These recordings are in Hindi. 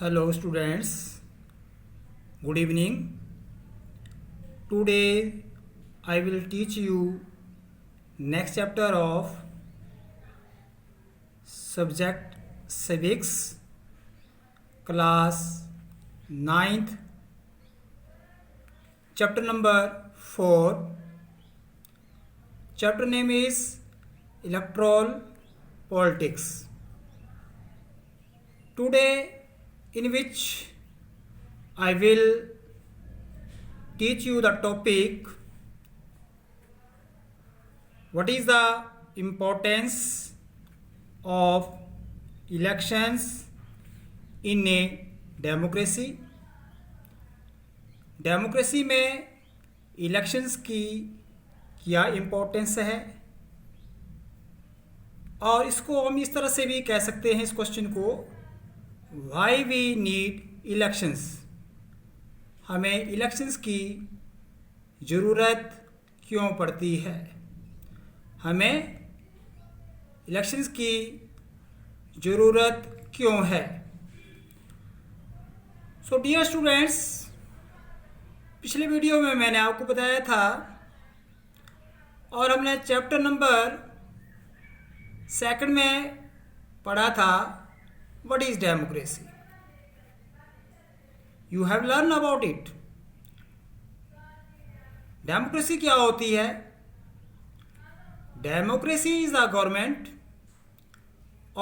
Hello students, good evening. Today I will teach you next chapter of subject civics class 9th, chapter number 4. Chapter name is electoral politics. Today in which I will teach you the topic what is the importance of elections in a democracy. Democracy में इलेक्शंस की क्या इम्पोर्टेंस है, और इसको हम इस तरह से भी कह सकते हैं इस क्वेश्चन को, वाई वी नीड इलेक्शंस, हमें इलेक्शंस की ज़रूरत क्यों पड़ती है, हमें इलेक्शंस की ज़रूरत क्यों है. सो डियर स्टूडेंट्स, पिछले वीडियो में मैंने आपको बताया था और हमने चैप्टर नंबर 2 में पढ़ा था What is democracy? You have learned about it. Democracy क्या होती है? Democracy is the government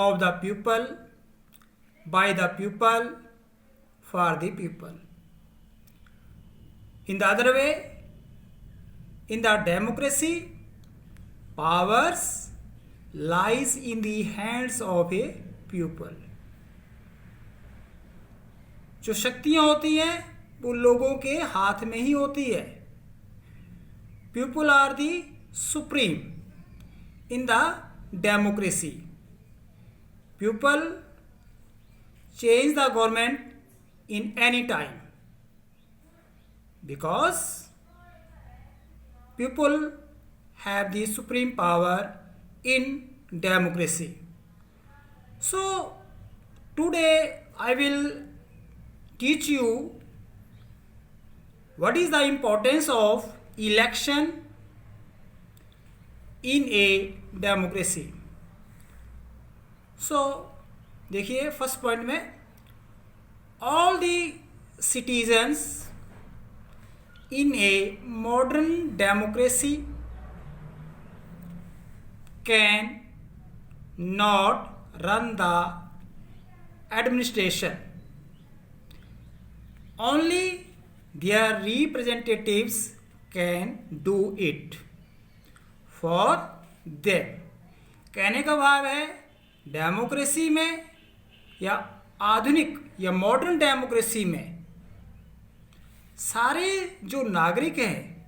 of the people bye the people for the people. In the other way, in the democracy, powers lies in the hands of a people. जो शक्तियां होती हैं वो लोगों के हाथ में ही होती है. People are the supreme in the democracy. People change the government in any time because people have the supreme power in democracy. So today I will teach you what is the importance of election in a democracy. So देखिए फर्स्ट पॉइंट में, all the citizens in a modern democracy can not run the administration. Only their representatives can do it for them. कहने का भाव है डेमोक्रेसी में या आधुनिक या मॉडर्न डेमोक्रेसी में सारे जो नागरिक हैं,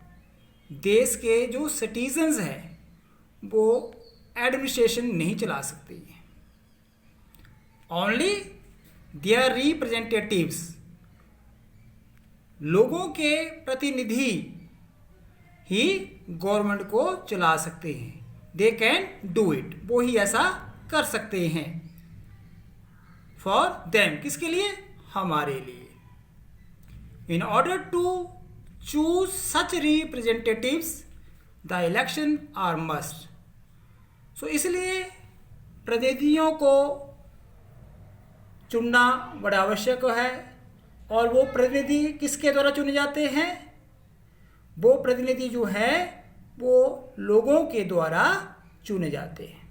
देश के जो सिटीजन्स हैं, वो एडमिनिस्ट्रेशन नहीं चला सकते हैं. ओनली देयर रिप्रेजेंटेटिव्स, लोगों के प्रतिनिधि ही गवर्नमेंट को चला सकते हैं. दे कैन डू इट, वो ही ऐसा कर सकते हैं. फॉर देम, किसके लिए? हमारे लिए. In order to choose such representatives the election are must. So इसलिए प्रतिनिधियों को चुनना बड़ा आवश्यक है. और वो प्रतिनिधि किसके द्वारा चुने जाते हैं? वो प्रतिनिधि जो है वो लोगों के द्वारा चुने जाते हैं.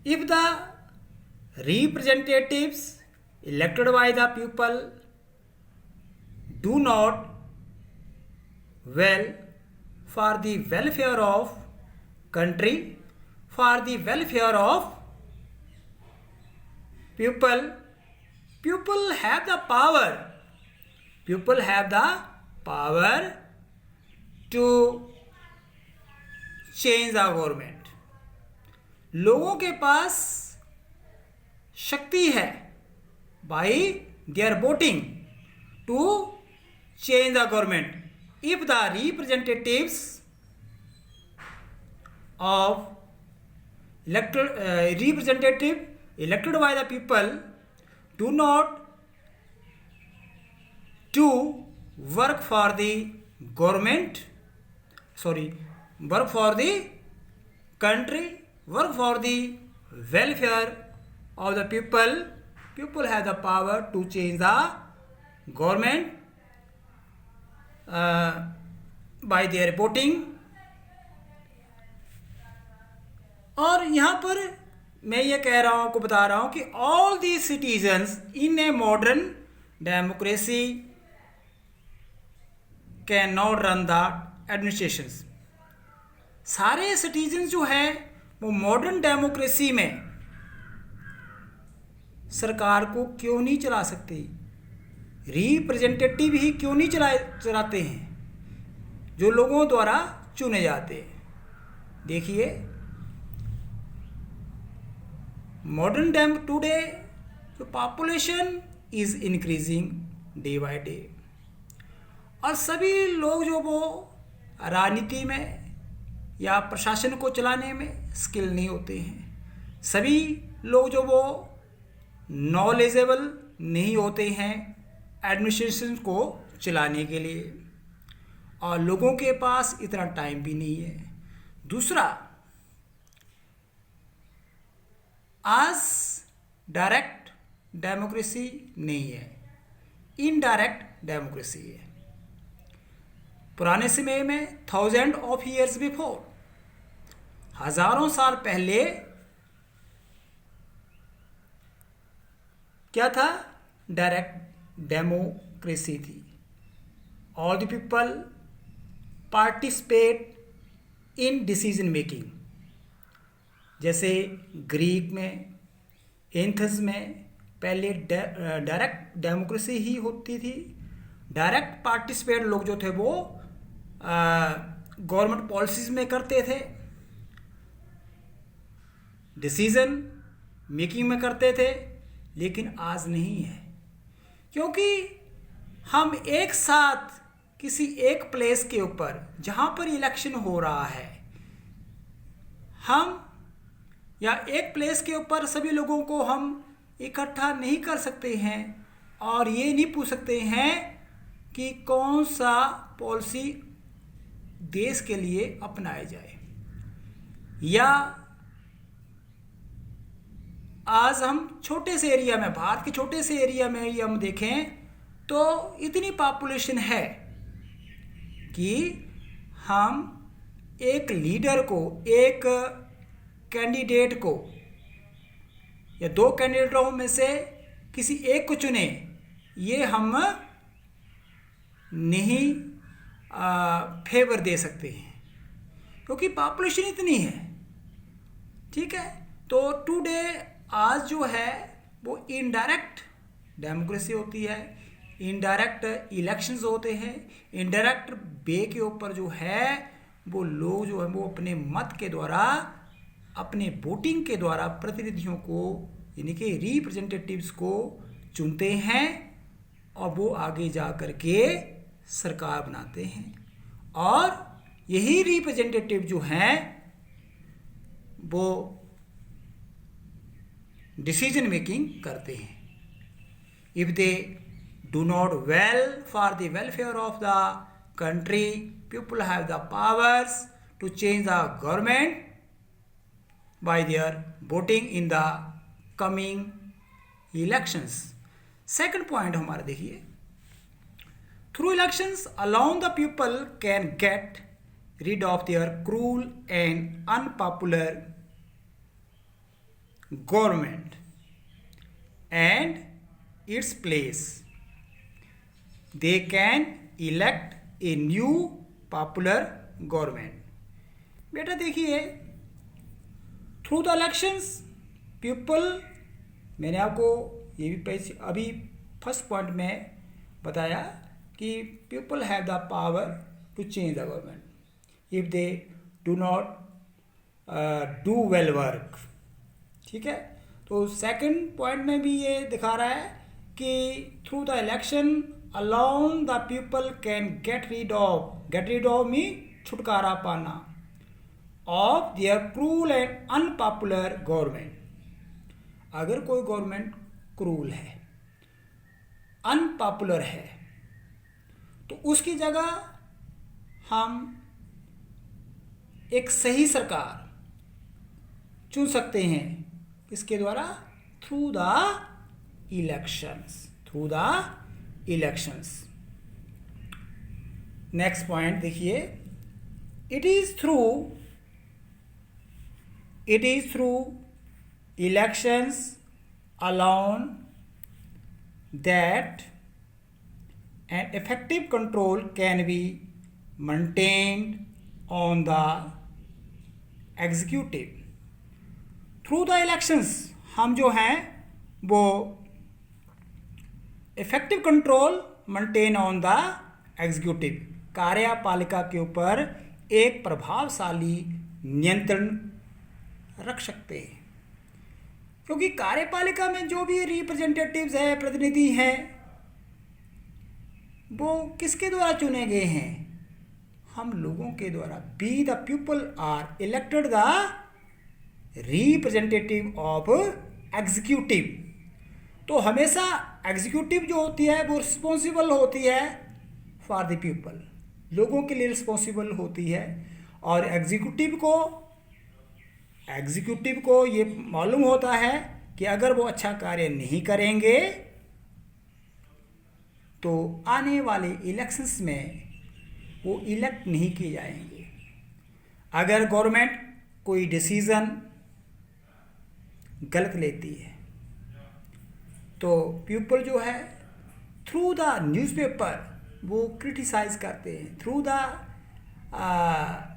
If the representatives elected by the people do not well for the welfare of country, for the welfare of people have the power, people have the power to change the government. लोगों के पास शक्ति है by their voting to change the government. If the representatives of representative elected by the people do not to work for the government, work for the country, work for the welfare of the people. People have the power to change the government by their voting. और यहाँ पर मैं ये कह रहा हूँ, आपको बता रहा हूँ कि all the citizens in a modern democracy cannot run the administrations. सारे सिटीजन जो हैं वो मॉडर्न डेमोक्रेसी में सरकार को क्यों नहीं चला सकते, रिप्रेजेंटेटिव ही क्यों नहीं चलाते हैं जो लोगों द्वारा चुने जाते हैं। देखिए, मॉडर्न टुडे जो population is increasing day by day, और सभी लोग जो वो राजनीति में या प्रशासन को चलाने में स्किल नहीं होते हैं। सभी लोग जो वो नॉलेजेबल नहीं होते हैं एडमिनिस्ट्रेशन को चलाने के लिए, और लोगों के पास इतना टाइम भी नहीं है। दूसरा, आज डायरेक्ट डेमोक्रेसी नहीं है, इनडायरेक्ट डेमोक्रेसी है। पुराने समय में 1000 of years बिफोर, हजारों साल पहले क्या था, डायरेक्ट डेमोक्रेसी थी। All the people participate in decision making. जैसे ग्रीक में, एथेंस में पहले डायरेक्ट डेमोक्रेसी ही होती थी। डायरेक्ट पार्टिसिपेट लोग जो थे वो गवर्नमेंट पॉलिसीज में करते थे, डिसीजन मेकिंग में करते थे, लेकिन आज नहीं है, क्योंकि हम एक साथ किसी एक प्लेस के ऊपर जहाँ पर इलेक्शन हो रहा है, हम या एक प्लेस के ऊपर सभी लोगों को हम इकट्ठा नहीं कर सकते हैं और ये नहीं पूछ सकते हैं कि कौन सा पॉलिसी देश के लिए अपनाया जाए। या आज हम छोटे से एरिया में, भारत के छोटे से एरिया में ही हम देखें तो इतनी पॉपुलेशन है कि हम एक लीडर को, एक कैंडिडेट को या दो कैंडिडेटों में से किसी एक को चुने, ये हम नहीं फेवर दे सकते हैं, क्योंकि पॉपुलेशन इतनी है। ठीक है, तो टुडे आज जो है वो इनडायरेक्ट डेमोक्रेसी होती है, इनडायरेक्ट इलेक्शंस होते हैं। इनडायरेक्ट वे के ऊपर जो है वो लोग जो है वो अपने मत के द्वारा, अपने वोटिंग के द्वारा प्रतिनिधियों को, यानी कि रिप्रेजेंटेटिव्स को चुनते हैं और वो आगे जा कर के सरकार बनाते हैं। और यही रिप्रेजेंटेटिव जो हैं वो डिसीजन मेकिंग करते हैं। If they do not well for the welfare of the country, people have the powers to change the government by their voting in the coming elections. Second point हमारा देखिए, through elections alone the people can get rid of their cruel and unpopular government and its place they can elect a new popular government. बेटा देखिए, थ्रू द इलेक्शंस पीपल, मैंने आपको ये भी अभी फर्स्ट पॉइंट में बताया कि people have the power to change the government if they do not do well work. ठीक है, तो सेकंड पॉइंट में भी ये दिखा रहा है कि through the election alone the people can get rid of mean छुटकारा पाना of their cruel and unpopular government, अगर कोई गवर्नमेंट क्रूल है, अनपॉपुलर है, तो उसकी जगह हम एक सही सरकार चुन सकते हैं। इसके द्वारा through the elections. Next point देखिए, it is through elections alone that an effective control can be maintained on the executive. Through the elections हम जो हैं वो effective control maintain on the executive, कार्यपालिका के ऊपर एक प्रभावशाली नियंत्रण रख सकते हैं। क्योंकि कार्यपालिका में जो भी रिप्रेजेंटेटिव्स हैं, प्रतिनिधि हैं, वो किसके द्वारा चुने गए हैं? हम लोगों के द्वारा। We the people are elected the representative of executive. तो हमेशा एग्जीक्यूटिव जो होती है वो रिस्पॉन्सिबल होती है फॉर द पीपल, लोगों के लिए रिस्पॉन्सिबल होती है। और एग्जीक्यूटिव को ये मालूम होता है कि अगर वो अच्छा कार्य नहीं करेंगे तो आने वाले इलेक्शंस में वो इलेक्ट नहीं किए जाएंगे। अगर गवर्नमेंट कोई डिसीज़न गलत लेती है तो पीपल जो है थ्रू द न्यूज़पेपर वो क्रिटिसाइज करते हैं, थ्रू द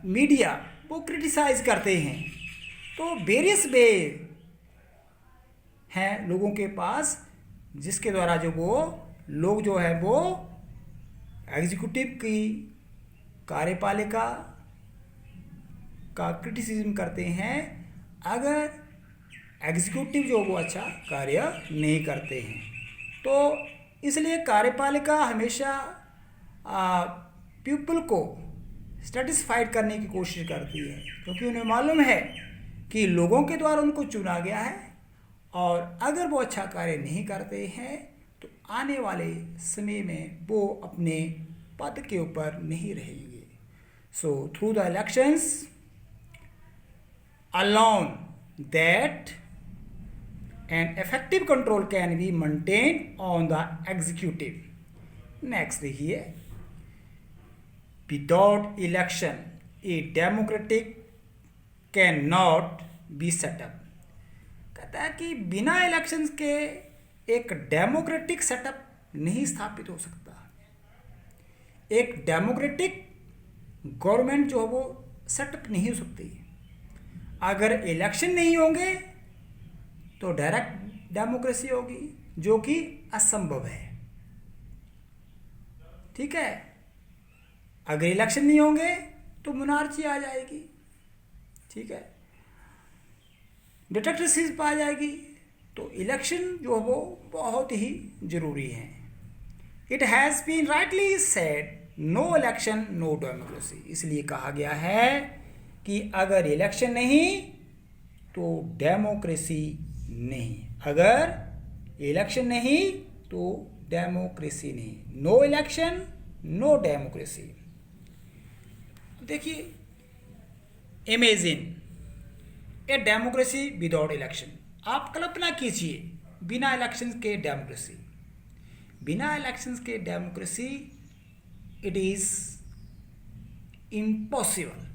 मीडिया वो क्रिटिसाइज करते हैं। तो वेरियस वे हैं लोगों के पास जिसके द्वारा जो वो लोग जो है वो एग्जीक्यूटिव की कार्यपालिका का क्रिटिसिज्म करते हैं अगर एग्जीक्यूटिव जो वो अच्छा कार्य नहीं करते हैं। तो इसलिए कार्यपालिका हमेशा पीपल को सेटिस्फाइड करने की कोशिश करती है, क्योंकि उन्हें मालूम है कि लोगों के द्वारा उनको चुना गया है और अगर वो अच्छा कार्य नहीं करते हैं तो आने वाले समय में वो अपने पद के ऊपर नहीं रहेंगे। So through the elections alone that an effective control can be maintain on the executive. Next देखिए, without election a democratic can not be set up. कहता है कि बिना इलेक्शंस के एक डेमोक्रेटिक सेटअप नहीं स्थापित हो सकता। एक डेमोक्रेटिक गवर्नमेंट जो है वो सेटअप नहीं हो सकती। अगर इलेक्शन नहीं होंगे तो डायरेक्ट डेमोक्रेसी होगी, जो कि असंभव है। ठीक है, अगर इलेक्शन नहीं होंगे तो मोनार्ची आ जाएगी, ठीक है, डिक्टेटरशिप आ जाएगी। तो इलेक्शन जो है वो बहुत ही जरूरी है। It has been rightly said no election no democracy. इसलिए कहा गया है कि अगर इलेक्शन नहीं तो डेमोक्रेसी नहीं, अगर इलेक्शन नहीं तो डेमोक्रेसी नहीं। No election no democracy. देखिए, imagine a democracy without election. आप कल्पना कीजिए बिना इलेक्शन के डेमोक्रेसी। बिना इलेक्शन के democracy it is impossible.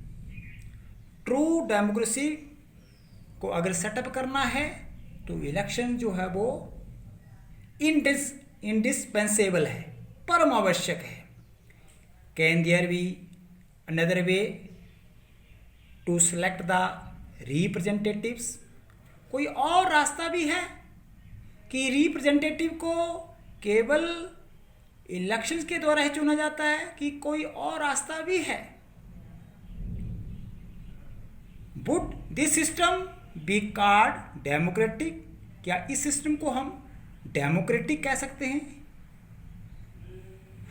True democracy को अगर सेटअप करना है तो इलेक्शन जो है वो इंडिस्पेंसेबल है, परम आवश्यक है। Can there be another way to select the representatives? कोई और रास्ता भी है कि रिप्रेजेंटेटिव को केवल इलेक्शंस के द्वारा ही चुना जाता है, कि कोई और रास्ता भी है? Would this system be called democratic? क्या इस सिस्टम को हम डेमोक्रेटिक कह सकते हैं?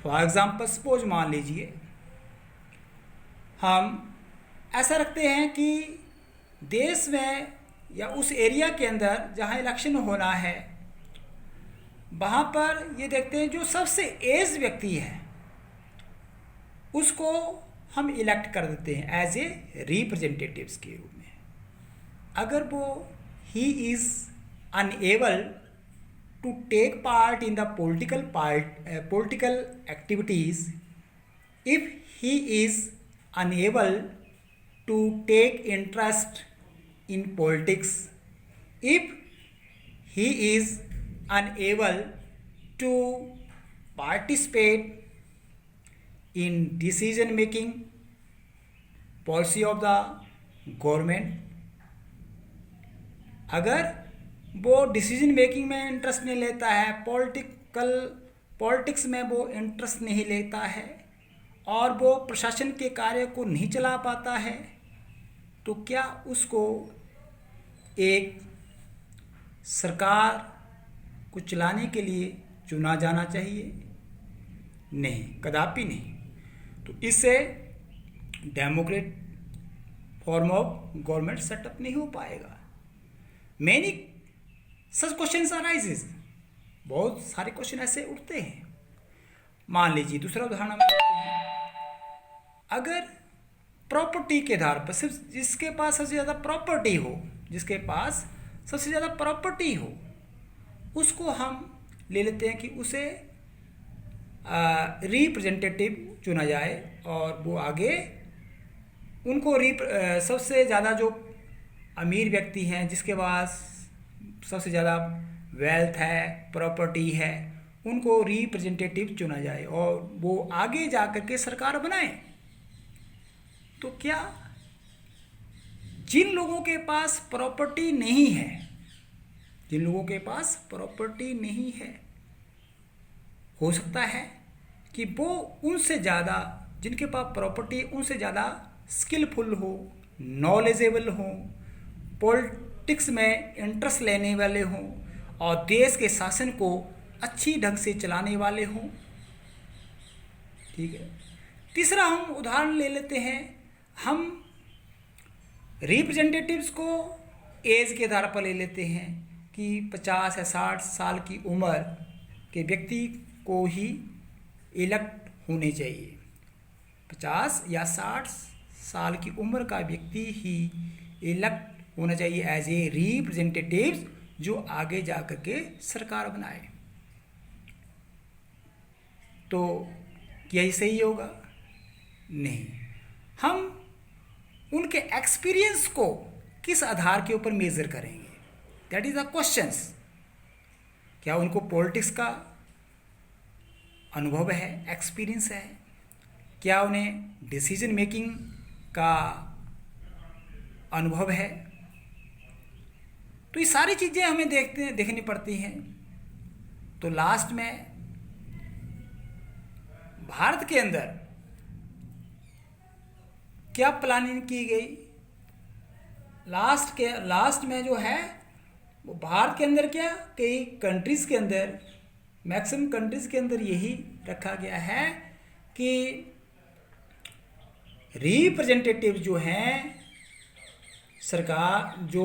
फॉर एग्जाम्पल सपोज मान लीजिए हम ऐसा रखते हैं कि देश में या उस एरिया के अंदर जहाँ इलेक्शन होना है, वहाँ पर ये देखते हैं जो सबसे एज व्यक्ति है उसको हम इलेक्ट कर देते हैं एज ए रिप्रेजेंटेटिव्स के रूप में। अगर वो he is unable to take part in the political activities, if he is unable to take interest in politics, if he is unable to participate in decision making policy of the government, अगर वो डिसीजन मेकिंग में इंटरेस्ट नहीं लेता है, पॉलिटिक्स में वो इंटरेस्ट नहीं लेता है और वो प्रशासन के कार्य को नहीं चला पाता है, तो क्या उसको एक सरकार को चलाने के लिए चुना जाना चाहिए? नहीं, कदापि नहीं। तो इससे Democrat form of government setup नहीं हो पाएगा। मैनी सच क्वेश्चन अराइजेस, बहुत सारे क्वेश्चन ऐसे उठते हैं। मान लीजिए दूसरा उदाहरण हम लेते हैं। अगर प्रॉपर्टी के आधार पर सिर्फ जिसके पास सबसे ज़्यादा प्रॉपर्टी हो, जिसके पास सबसे ज़्यादा प्रॉपर्टी हो, उसको हम ले लेते हैं कि उसे रिप्रेजेंटेटिव चुना जाए और वो आगे उनको सबसे ज़्यादा जो अमीर व्यक्ति हैं, जिसके पास सबसे ज़्यादा वेल्थ है, प्रॉपर्टी है, उनको रिप्रेजेंटेटिव चुना जाए और वो आगे जा कर के सरकार बनाए। तो क्या जिन लोगों के पास प्रॉपर्टी नहीं है, जिन लोगों के पास प्रॉपर्टी नहीं है, हो सकता है कि वो उनसे ज़्यादा, जिनके पास प्रॉपर्टी उनसे ज़्यादा स्किलफुल हो, नॉलेजेबल हो, पॉलिटिक्स में इंटरेस्ट लेने वाले हों और देश के शासन को अच्छी ढंग से चलाने वाले हों। ठीक है। तीसरा हम उदाहरण ले लेते हैं। हम रिप्रेजेंटेटिव्स को एज के आधार पर ले लेते हैं कि 50 या 60 साल की उम्र के व्यक्ति को ही इलेक्ट होने चाहिए। 50 या 60 साल की उम्र का व्यक्ति ही इलेक्ट होना चाहिए एज ए रिप्रेजेंटेटिव, जो आगे जा कर के सरकार बनाए। तो क्या ये सही होगा? नहीं। हम उनके एक्सपीरियंस को किस आधार के ऊपर मेजर करेंगे? That is the questions. क्या उनको पॉलिटिक्स का अनुभव है, एक्सपीरियंस है? क्या उन्हें डिसीजन मेकिंग का अनुभव है? तो ये सारी चीज़ें हमें देखनी पड़ती हैं। तो लास्ट में भारत के अंदर क्या प्लानिंग की गई? लास्ट में जो है वो भारत के अंदर क्या, कई कंट्रीज़ के अंदर, मैक्सिमम कंट्रीज़ के अंदर यही रखा गया है कि रिप्रेजेंटेटिव जो हैं, सरकार जो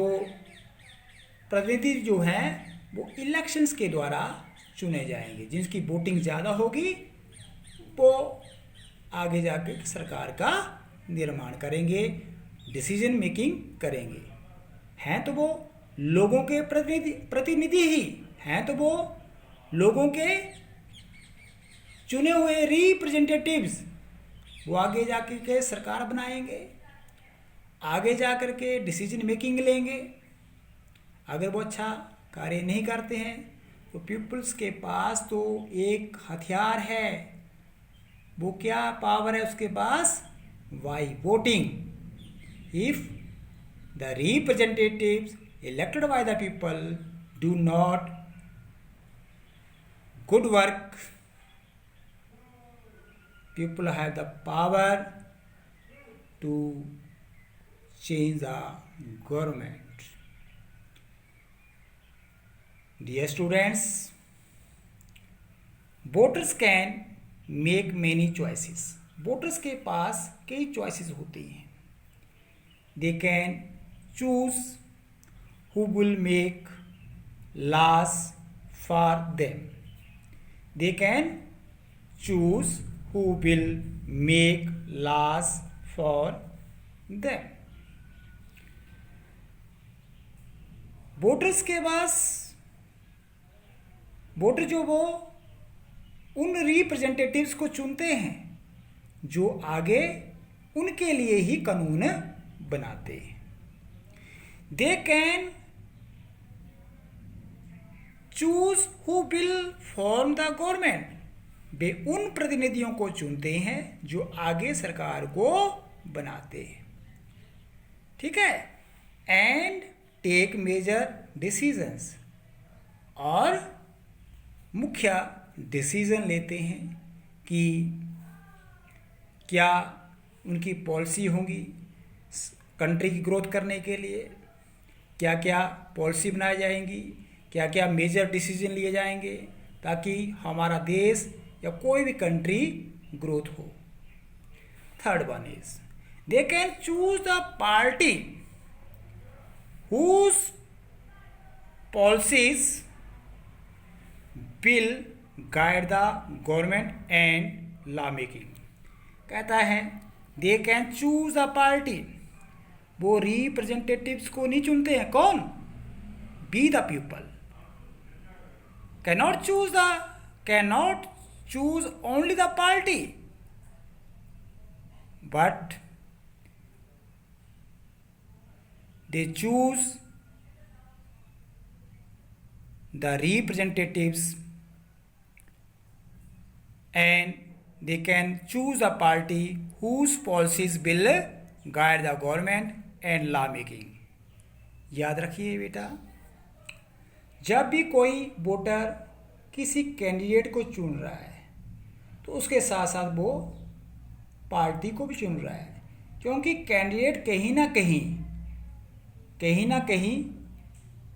प्रतिनिधि जो हैं, वो इलेक्शंस के द्वारा चुने जाएंगे। जिनकी वोटिंग ज़्यादा होगी वो आगे जाकर सरकार का निर्माण करेंगे, डिसीजन मेकिंग करेंगे। हैं तो वो लोगों के प्रतिनिधि ही हैं, तो वो लोगों के चुने हुए रिप्रेजेंटेटिव्स, वो आगे जाकर के सरकार बनाएंगे, आगे जा कर के डिसीजन मेकिंग लेंगे। अगर वो अच्छा कार्य नहीं करते हैं तो पीपल्स के पास तो एक हथियार है। वो क्या पावर है उसके पास? By voting. If the representatives elected by the people do not good work, people have the power to change the government. Dear students, voters can make many choices. Voters के पास कई choices होती हैं. They can choose who will make laws for them. They can choose who will make laws for them. Voters के पास वोटर जो वो उन रिप्रेजेंटेटिव्स को चुनते हैं जो आगे उनके लिए ही कानून बनाते हैं. They can choose who will form the government. वे उन प्रतिनिधियों को चुनते हैं जो आगे सरकार को बनाते हैं. ठीक है. And take major decisions. और मुख्य डिसीजन लेते हैं कि क्या उनकी पॉलिसी होंगी कंट्री की ग्रोथ करने के लिए, क्या क्या पॉलिसी बनाई जाएंगी, क्या क्या मेजर डिसीजन लिए जाएंगे ताकि हमारा देश या कोई भी कंट्री ग्रोथ हो. Third one is they can choose the party whose policies will guide the government and law making. कहता है they can choose a party. वो रिप्रेजेंटेटिव्स को नहीं चुनते हैं. कौन? By the people. Cannot choose only the party but they choose the representatives and they can choose a party whose policies will guide the government and law making. याद रखिए बेटा, जब भी कोई वोटर किसी कैंडिडेट को चुन रहा है तो उसके साथ साथ वो पार्टी को भी चुन रहा है, क्योंकि कैंडिडेट कहीं ना कहीं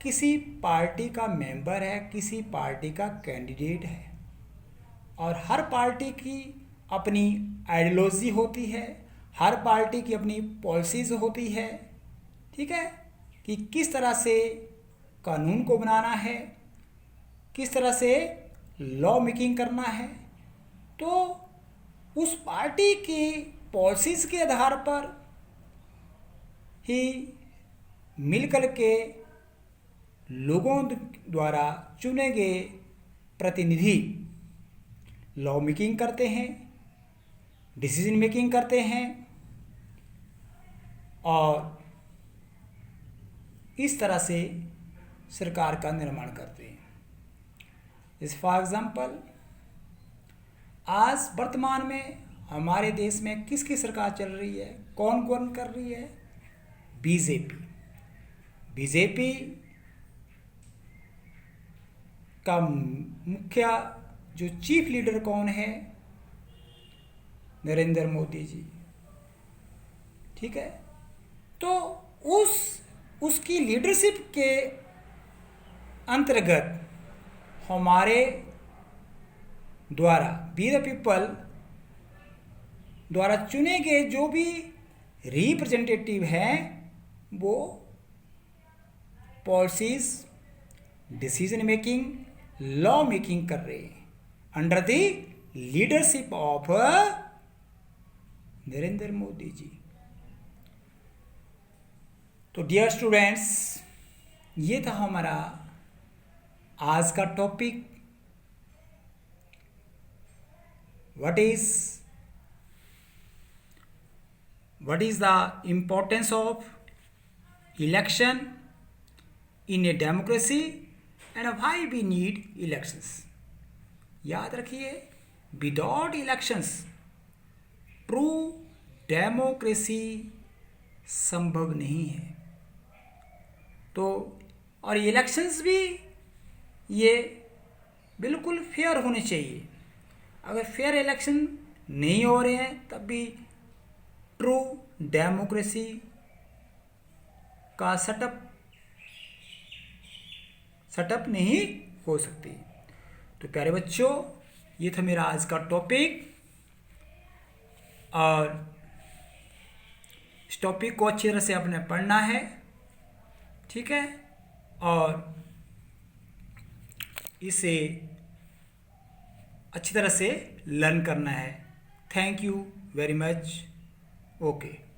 किसी पार्टी का मेंबर है, किसी पार्टी का कैंडिडेट है. और हर पार्टी की अपनी आइडियोलॉजी होती है, हर पार्टी की अपनी पॉलिसीज होती है. ठीक है, कि किस तरह से कानून को बनाना है, किस तरह से लॉ मेकिंग करना है. तो उस पार्टी की पॉलिसीज के आधार पर ही मिलकर के लोगों द्वारा चुने गए प्रतिनिधि लॉ मेकिंग करते हैं, डिसीजन मेकिंग करते हैं और इस तरह से सरकार का निर्माण करते हैं. जैसे फॉर एग्जांपल आज वर्तमान में हमारे देश में किसकी सरकार चल रही है, कौन कौन कर रही है? बीजेपी का मुख्य जो चीफ लीडर कौन है? नरेंद्र मोदी जी. ठीक है, तो उसकी लीडरशिप के अंतर्गत हमारे द्वारा बी द पीपल द्वारा चुने गए जो भी रिप्रेजेंटेटिव हैं वो policies, decision making, law making कर रहे हैं under the leadership of Narendra Modi ji. तो डियर स्टूडेंट्स, ये था हमारा आज का topic. What is the importance of election in a democracy and why we need elections. याद रखिए, विदाउट इलेक्शंस ट्रू डेमोक्रेसी संभव नहीं है. तो और इलेक्शंस भी ये बिल्कुल फेयर होने चाहिए. अगर फेयर इलेक्शन नहीं हो रहे हैं तब भी ट्रू डेमोक्रेसी का सेटअप नहीं हो सकती. तो प्यारे बच्चों, ये था मेरा आज का टॉपिक और इस टॉपिक को अच्छी तरह से आपने पढ़ना है. ठीक है, और इसे अच्छी तरह से लर्न करना है। Thank you very much. Okay.